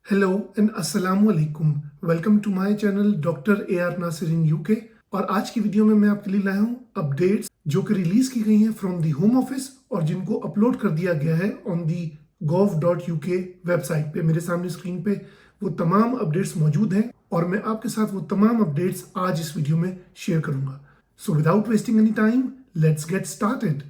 Hello and अस्सलाम वालेकुम। Welcome to my channel doctor AR Nasir in UK. और आज की वीडियो में मैं आपके लिए लाया हूँ अपडेट्स जो कि रिलीज की गई हैं फ्रॉम दी होम ऑफिस और जिनको अपलोड कर दिया गया है ऑन दी gov.uk वेबसाइट पे। मेरे सामने स्क्रीन पे वो तमाम अपडेट्स मौजूद हैं और मैं आपके साथ वो तमाम अपडेट्स आज इस वीडियो में शेयर करूंगा। So without wasting any time, let's get started.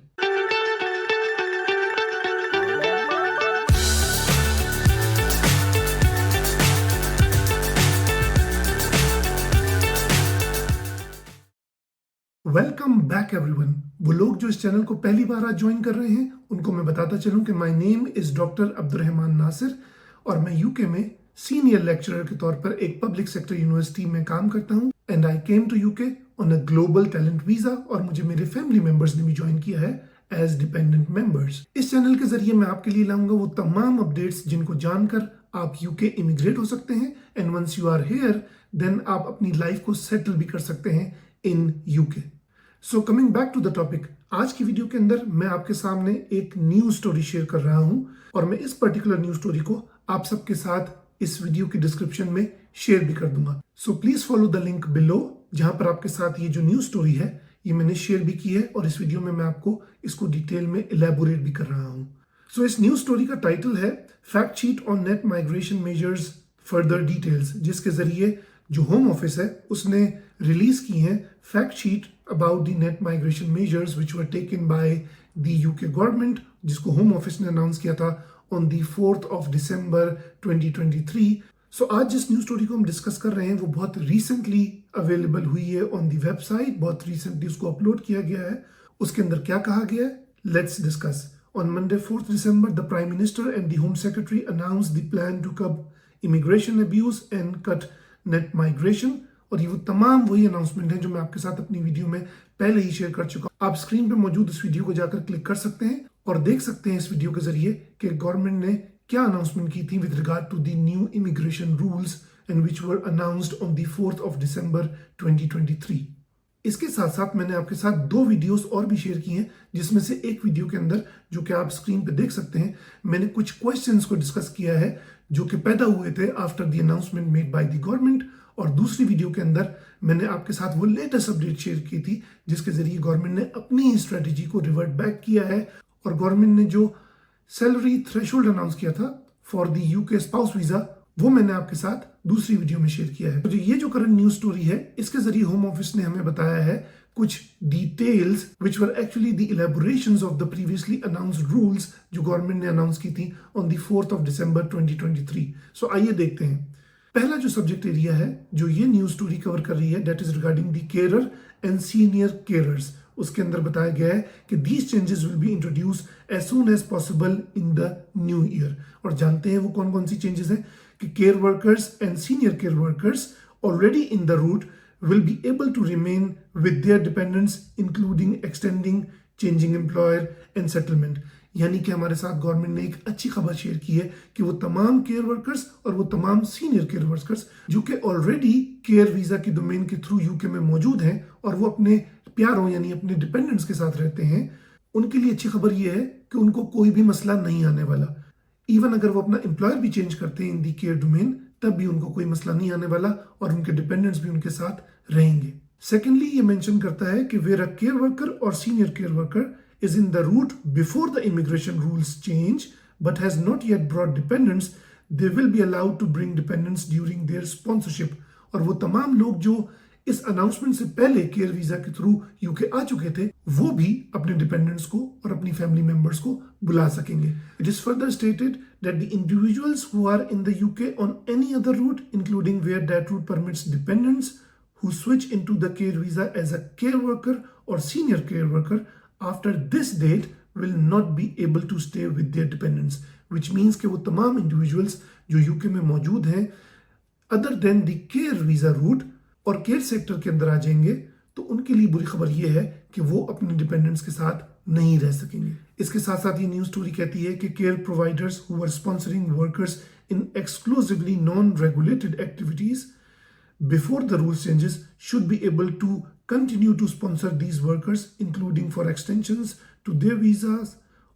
Welcome back everyone. वो लोग जो इस चैनल को पहली बार आज ज्वाइन कर रहे हैं उनको मैं बताता चलूं कि my name is doctor Abdurrahman Nasir और मैं यूके में सीनियर लेक्चरर के तौर पर एक पब्लिक सेक्टर यूनिवर्सिटी में काम करता हूं। And I came to UK on a global talent visa और मुझे मेरे फैमिली मेंबर्स ने भी ज्वाइन किया है एज डिपेंडेंट मेंबर्स। इस चैनल के जरिए मैं आपके लिए लाऊंगा वो तमाम अपडेट्स जिनको जानकर आप यूके इमिग्रेट हो सकते हैं and once you are here then आप अपनी लाइफ को सेटल भी कर सकते हैं in UK. So coming back to the topic, आज की वीडियो के अंदर मैं आपके सामने एक न्यूज स्टोरी शेयर कर रहा हूं और मैं इस पर्टिकुलर न्यूज स्टोरी को आप सबके साथ इस वीडियो की डिस्क्रिप्शन में शेयर भी कर दूंगा। So please follow the link below जहां पर आपके साथ ये जो न्यूज स्टोरी है ये मैंने शेयर भी की है और इस वीडियो में मैं आपको इसको डिटेल में इलेबोरेट भी कर रहा हूं। सो इस न्यूज स्टोरी का टाइटल है fact sheet on net migration measures further details, जिसके जरिए जो होम ऑफिस है उसने रिलीज की है fact sheet about the net migration measures which were taken by the UK government, जिसको होम ऑफिस ने अनाउंस किया था on the 4th of December 2023। सो आज जिस न्यूज स्टोरी को हम डिस्कस कर रहे हैं वो बहुत रिसेंटली अवेलेबल हुई है ऑन द वेबसाइट, बहुत रिसेंटली उसको अपलोड किया गया है। उसके अंदर क्या कहा गया है, let's discuss. On Monday 4th December, the Prime Minister and the Home Secretary announced the plan to curb immigration abuse and cut net migration। और ये वो तमाम वही अनाउंसमेंट हैं जो मैं आपके साथ अपनी वीडियो में पहले ही शेयर कर चुका हूं। आप स्क्रीन पे मौजूद इस वीडियो को जाकर क्लिक कर सकते हैं और देख सकते हैं इस वीडियो के जरिए कि गवर्नमेंट ने क्या अनाउंसमेंट की थी with regard to the new immigration rules and which were announced on the 4th of December 2023। इसके साथ साथ मैंने आपके साथ दो वीडियोस और भी शेयर की हैं, जिसमें से एक वीडियो के अंदर जो कि आप स्क्रीन पे देख सकते हैं मैंने कुछ क्वेश्चंस को डिस्कस किया है जो कि पैदा हुए थे after the announcement made by the government. और दूसरी वीडियो के अंदर मैंने आपके साथ वो लेटेस्ट अपडेट शेयर की थी जिसके जरिए गवर्नमेंट ने अपनी स्ट्रेटेजी को रिवर्ट बैक किया है और गवर्नमेंट ने जो सैलरी थ्रेशोल्ड अनाउंस किया था for the UK spouse visa वो मैंने आपके साथ दूसरी वीडियो में शेयर किया है। तो ये जो करंट न्यूज स्टोरी है इसके जरिए होम ऑफिस ने हमें बताया है कुछ details which were actually the elaborations of the previously announced rules जो गवर्नमेंट ने अनाउंस की थी on the 4th of December 2023। So आइए देखते हैं। पहला जो सब्जेक्ट एरिया है जो ये न्यूज स्टोरी कवर कर रही है that is regarding the carer and senior carers. उसके अंदर बताया गया है कि these changes will be introduce as soon as possible in the new year. और जानते हैं वो कौन कौन सी चेंजेस हैं कि care workers and senior care workers already in the route will be able to remain with their dependents including extending, changing employer and settlement। यानी कि हमारे साथ गवर्नमेंट ने एक अच्छी खबर शेयर की है कि वो तमाम केयर वर्कर्स और वो तमाम सीनियर केयर वर्कर्स जो कि ऑलरेडी केयर वीजा की डोमेन के थ्रू यूके में मौजूद हैं और वो अपने प्यारों यानी अपने डिपेंडेंट्स के साथ रहते हैं, उनके लिए अच्छी खबर ये है कि उनको कोई भी मसला नहीं आने वाला। इवन अगर वो अपना एम्प्लॉयर भी चेंज करते हैं इन दी केयर डोमेन तब भी उनको कोई मसला नहीं आने वाला और उनके डिपेंडेंट्स भी उनके साथ रहेंगे। सेकेंडली ये मेंशन करता है कि वेयर अ केयर वर्कर और senior care worker is in the route before the immigration rules change but has not yet brought dependents, they will be allowed to bring dependents during their sponsorship। और वो तमाम लोग जो इस announcement से पहले care visa के through UK आ चुके थे वो भी अपने डिपेंडेंट्स को और अपनी फैमिली मेंबर्स को बुला सकेंगे। It is further stated that the individuals who are in the UK on any other route including where that route permits dependants who switch into the care visa as a care worker or senior care worker after this date will not be able to stay with their dependents, which means कि वो तमाम individuals जो UK में मौजूद हैं other than the care visa route और care sector के अंदर आ जाएंगे तो उनके लिए बुरी खबर ये है कि वो अपने डिपेंडेंट्स के साथ नहीं रह सकेंगे। इसके साथ साथ ये न्यूज स्टोरी कहती है कि care providers who are sponsoring workers in exclusively non regulated activities before the rules changes should be able to continue to sponsor these workers including for extensions to their visas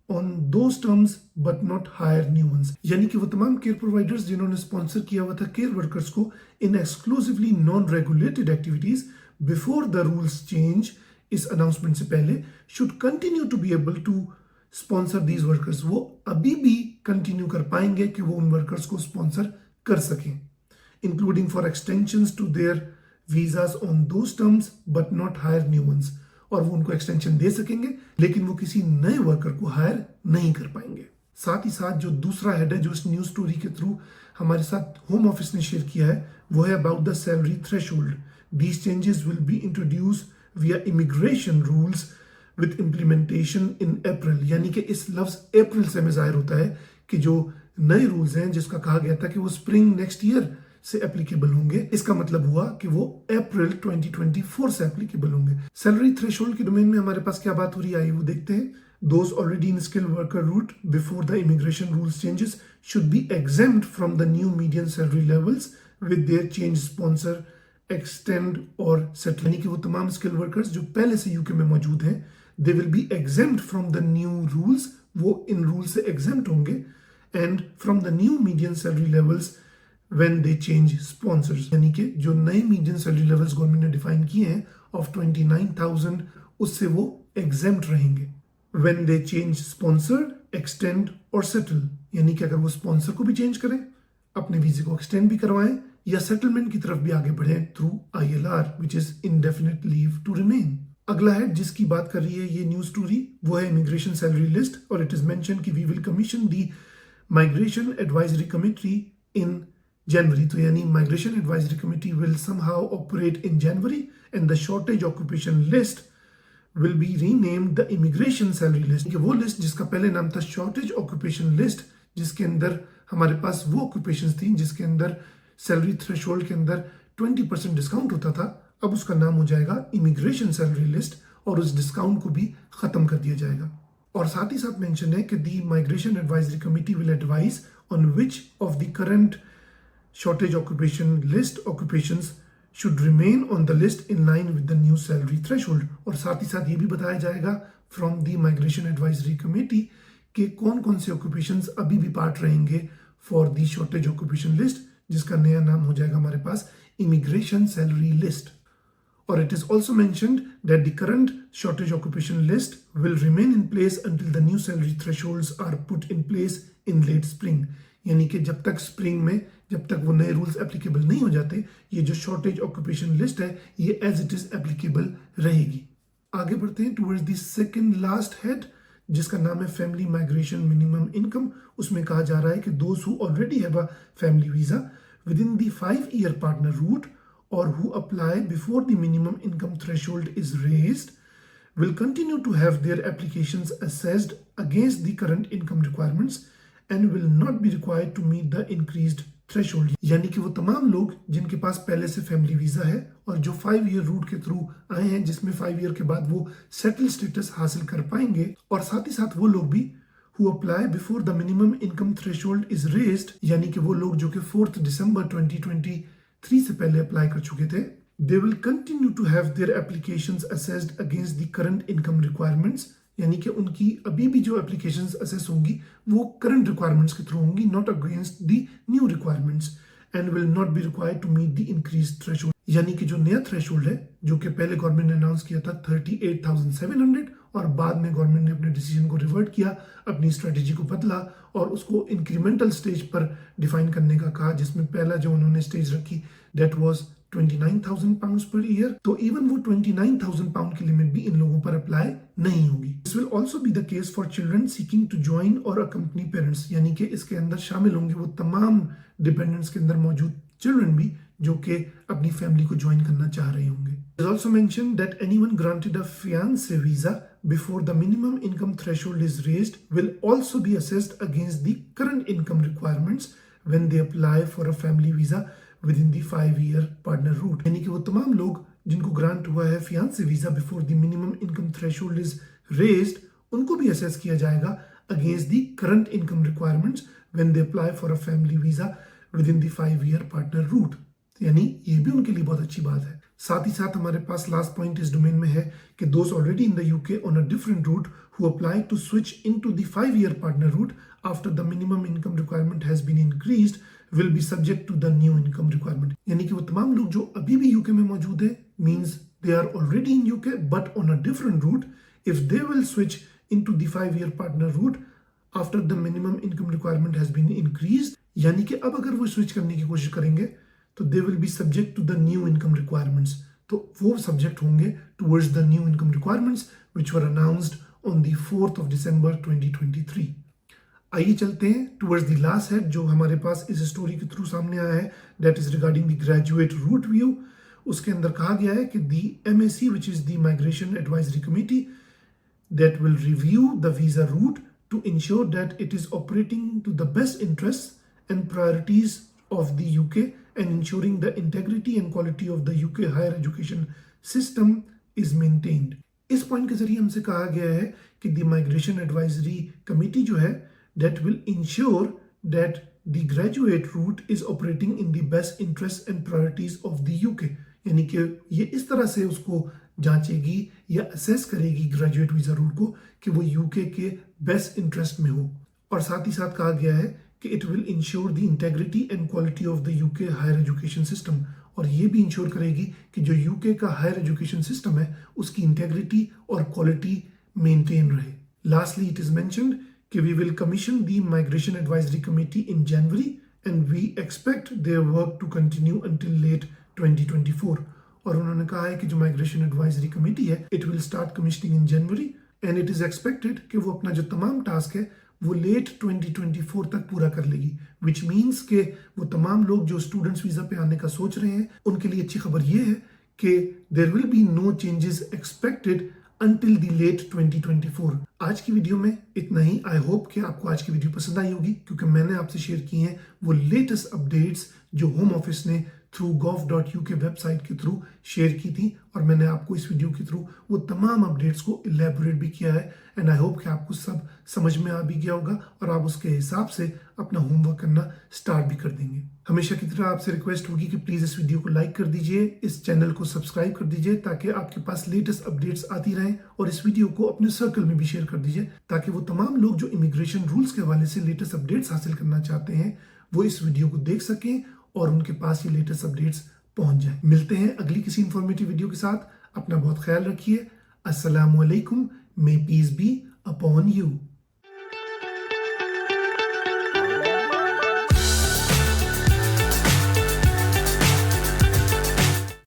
on those terms but not hire new ones. यानी कि वो तमाम care providers जिन्होंने sponsor किया हुआ था care workers को in exclusively non regulated activities before the rules change, इस अनाउंसमेंट से पहले, should continue to be able to sponsor these workers. वो अभी भी कंटिन्यू कर पाएंगे कि वो उन वर्कर्स को स्पॉन्सर कर सकें, including for extensions to their visas on those terms but not hire new ones. और वो उनको एक्सटेंशन दे सकेंगे लेकिन वो किसी नए वर्कर को हायर नहीं कर पाएंगे। साथ ही साथ जो दूसरा हेड है जो इस न्यूज स्टोरी के थ्रू हमारे साथ होम ऑफिस ने शेयर किया है वो है about the salary threshold. These changes will be introduce विया इमिग्रेशन रूल्स विद इम्प्लीमेंटेशन इन अप्रैल। यानी कि इस लफ्ज अप्रैल से हमें जाहिर होता है कि जो नए रूल्स हैं जिसका कहा गया था कि वो स्प्रिंग नेक्स्ट ईयर से एप्लीकेबल होंगे, इसका मतलब हुआ कि वो अप्रैल 2024 से एप्लीकेबल होंगे। सैलरी थ्रेशोल्ड के डोमेन में हमारे पास क्या बात हो रही है वो देखते हैं। Those already in skilled worker route before the immigration rules changes should be exempt from the new median salary levels with their change sponsor, extend or settle। यानी कि वो तमाम स्किल वर्कर्स जो पहले से यूके में मौजूद हैं they will be exempt from the new rules, वो इन रूल से exempt होंगे, and from the new median salary levels when they change sponsors। यानी कि जो नए मीडियन सैलरी लेवल्स गवर्नमेंट ने डिफाइन किए हैं ऑफ 29,000 उससे वो एग्जेम्प्ट रहेंगे। when they change sponsored, extend और settle, यानी कि अगर वो स्पॉन्सर को भी चेंज करें, अपने वीजे को एक्सटेंड भी करवाएं या सेटलमेंट की तरफ भी आगे बढ़ें through ILR which is indefinite leave to remain। अगला है जिसकी बात कर रही है ये न्यूज स्टोरी वो है इमिग्रेशन सैलरी लिस्ट और इट इज मेंशन कि we will commission the migration advisory committee in January। तो यानी migration advisory committee will somehow operate in January and the shortage occupation list will be renamed the immigration salary list. वो list जिसका पहले नाम था shortage occupation list, जिसके अंदर हमारे पास वो ऑक्यूपेशन थी जिसके अंदर सैलरी थ्रेशोल्ड के अंदर 20% डिस्काउंट होता था, अब उसका नाम हो जाएगा इमिग्रेशन सैलरी लिस्ट और उस डिस्काउंट को भी खत्म कर दिया जाएगा। और साथ ही साथ मेंशन है कि the migration advisory committee will advise on which of the current shortage occupation list occupations should remain on the list in line with the new salary threshold। और साथ ही साथ ये भी बताया जाएगा from the migration advisory committee कि कौन कौन से occupations अभी भी पार्ट रहेंगे for the shortage occupation list, जिसका नया नाम हो जाएगा हमारे पास immigration salary list। और it is also mentioned that the current shortage occupation list will remain in place until the new salary thresholds are put in place in late spring। यानी कि जब तक स्प्रिंग में जब तक वो नए रूल्स एप्लीकेबल नहीं हो जाते ये जो शॉर्टेज ऑक्यूपेशन लिस्ट है ये एज इट इज एप्लीकेबल रहेगी। आगे बढ़ते हैं towards the second last head जिसका नाम है फैमिली माइग्रेशन मिनिमम इनकम। उसमें कहा जा रहा है कि those who already have a family visa within the 5-year partner route और who apply before the minimum income threshold is raised will continue to have their applications assessed against the current income requirements and will not be required to meet the increased threshold। यानी कि वो तमाम लोग जिनके पास पहले से family visa है और जो 5-year रूट के थ्रू आए हैं जिसमें 5 ईयर के बाद वो सेटल स्टेटस हासिल कर पाएंगे, और साथ ही साथ वो लोग भी who apply before the minimum income threshold is raised, यानी कि वो लोग जो कि 4 दिसंबर 2023 से पहले अप्लाई कर चुके थे, they will continue to have their applications assessed against the current income requirements। यानी कि उनकी अभी भी जो एप्लीकेशंस असेस होंगी वो करंट रिक्वायरमेंट्स के थ्रू होंगी, not against the new requirements, and will not be required to meet the increase threshold. यानी कि जो नया थ्रेशोल्ड है जो कि पहले गवर्नमेंट ने अनाउंस किया था 38,700 और बाद में गवर्नमेंट ने अपने डिसीजन को रिवर्ट किया, अपनी स्ट्रेटेजी को बदला और उसको इंक्रीमेंटल स्टेज पर डिफाइन करने का कहा, जिसमें पहला जो उन्होंने स्टेज रखी that was 29,000 pounds per year. तो इवन वो 29,000 पाउंड की लिमिट भी इन लोगों पर अप्लाई नहीं होगी। This will also be the case for children seeking to join or accompany parents, यानी कि इसके अंदर शामिल होंगे वो तमाम डिपेंडेंट्स के अंदर मौजूद चिल्ड्रन भी जो कि अपनी फैमिली को ज्वाइन करना चाह रहे होंगे। It is also mentioned that anyone granted a fiancé visa before the minimum income threshold is raised will also be assessed against the current income requirements when they apply for a family visa within the 5-year partner route। यानी कि वो तमाम लोग जिनको grant हुआ है fiancé visa before the minimum income threshold is raised उनको भी असेस किया जाएगा against the current income requirements when they apply for a family visa within the 5-year partner route। यानी ये भी उनके लिए बहुत अच्छी बात है। साथ ही साथ हमारे पास लास्ट पॉइंट इस डोमेन में है कि those already in the UK on a different route who apply to switch into the 5-year partner route after the minimum income requirement has been increased will be subject to the new income requirement. यानी कि वो तमाम लोग जो अभी भी UK में मौजूद है, means they are already in UK but on a different route, if they will switch into the 5-year partner route after the minimum income requirement has been increased, यानी कि अब अगर वो स्विच करने की कोशिश करेंगे तो they will be subject to the new income requirements. तो वो सब्जेक्ट होंगे towards the new income requirements which were announced on the 4th of December 2023। आइए चलते हैं टुवर्ड्स द लास्ट हेड जो हमारे पास इस स्टोरी के थ्रू सामने आया है, that is regarding the graduate route view. उसके अंदर कहा गया है कि the MAC which is the migration advisory committee that will review the visa route to ensure that it is operating to the best interests and priorities of the UK and ensuring the integrity and quality of the UK higher education system is maintained। इस point के जरिए हमसे कहा गया है कि the migration advisory committee जो है that will ensure that the graduate route is operating in the best interests and priorities of the UK, यानी कि ये इस तरह से उसको जांचेगी या असेस करेगी ग्रेजुएट वीजा रूट को कि वो यूके के बेस्ट इंटरेस्ट में हो। और साथ ही साथ कहा गया है कि it will ensure the integrity and quality of the UK higher education system, और ये भी इंश्योर करेगी कि जो यूके का हायर एजुकेशन सिस्टम है उसकी इंटेग्रिटी और क्वालिटी मेंटेन रहे। लास्टली इट इज मेंशन्ड कि we will commission the migration advisory committee in January and we expect their work to continue until late 2024। और उन्होंने कहा है कि जो माइग्रेशन एडवाइजरी कमेटी है it will start commissioning in January and it is expected कि वो अपना जो तमाम टास्क है वो लेट 2024 तक पूरा कर लेगी, विच मीन्स के वो तमाम लोग जो स्टूडेंट्स वीजा पे आने का सोच रहे हैं उनके लिए अच्छी खबर ये है कि there will be no changes expected until the late 2024। आज की वीडियो में इतना ही। आई होप कि आपको आज की वीडियो पसंद आई होगी क्योंकि मैंने आपसे शेयर की हैं वो लेटेस्ट अपडेट्स जो होम ऑफिस ने थ्रू gov.uk वेबसाइट के थ्रू शेयर की थी, और मैंने आपको इस वीडियो के थ्रू वो तमाम अपडेट्स को इलेबोरेट भी किया है। एंड आई होप कि आपको सब समझ में आ भी गया होगा और आप उसके हिसाब से अपना होमवर्क करना स्टार्ट भी कर देंगे। हमेशा की तरह आपसे रिक्वेस्ट होगी कि प्लीज़ इस वीडियो को लाइक कर दीजिए, इस चैनल को सब्सक्राइब कर दीजिए ताकि आपके पास लेटेस्ट अपडेट्स आती रहें, और इस वीडियो को अपने सर्कल में भी शेयर कर दीजिए ताकि वो तमाम लोग जो इमिग्रेशन रूल्स के हवाले से लेटेस्ट अपडेट्स हासिल करना चाहते हैं वो इस वीडियो को देख सकें और उनके पास ये लेटेस्ट अपडेट्स पहुंच जाए। मिलते हैं अगली किसी इंफॉर्मेटिव वीडियो के साथ। अपना बहुत ख्याल रखिए। अस्सलाम वालेकुम। May peace be upon you.